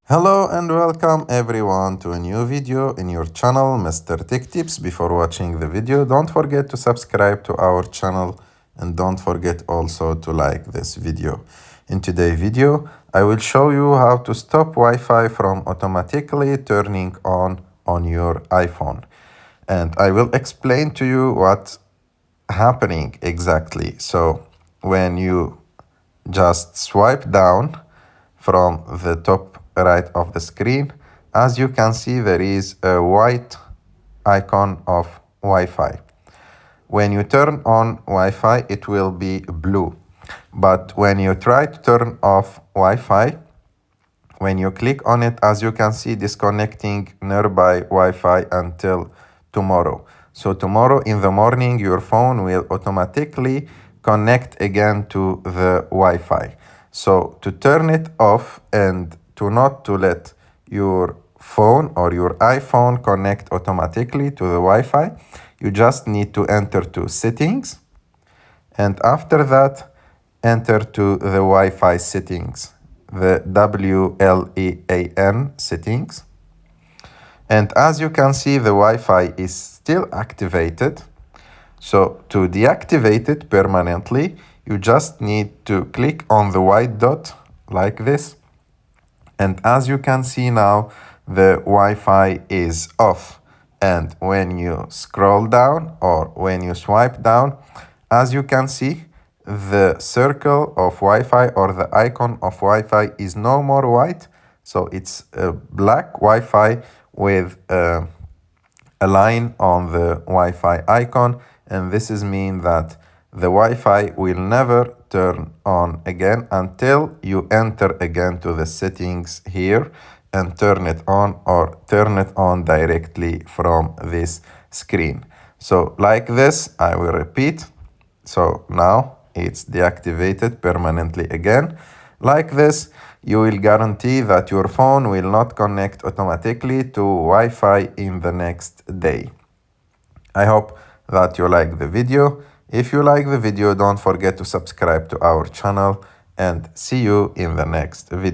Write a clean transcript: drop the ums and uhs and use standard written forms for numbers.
Hello and welcome everyone to a new video in your channel, Mr. Tech Tips. Before watching the video, don't forget to subscribe to our channel and don't forget also to like this video. In today's video, I will show you how to stop Wi-Fi from automatically turning on your iPhone. And I will explain to you what's happening exactly. So when you just swipe down from the top right of the screen, as you can see, there is a white icon of Wi-Fi. When you turn on Wi-Fi, it will be blue. But when you try to turn off Wi-Fi, when you click on it, as you can see, disconnecting nearby Wi-Fi until tomorrow. So tomorrow in the morning, your phone will automatically connect again to the Wi-Fi. So to turn it off and to let your phone or your iPhone connect automatically to the Wi-Fi, you just need to enter to settings, and after that enter to the Wi-Fi settings, the WLAN settings. And as you can see, the Wi-Fi is still activated. So to deactivate it permanently, you just need to click on the white dot like this. And as you can see now, the Wi-Fi is off. And when you scroll down or when you swipe down, as you can see, the circle of Wi-Fi or the icon of Wi-Fi is no more white. So it's a black Wi-Fi with a line on the Wi-Fi icon. And this is mean that the Wi-Fi will never turn on again until you enter again to the settings here and turn it on or turn it on directly from this screen. So like this, I will repeat. So now it's deactivated permanently again. Like this, you will guarantee that your phone will not connect automatically to Wi-Fi in the next day. I hope that you like the video. If you like the video, don't forget to subscribe to our channel and see you in the next video.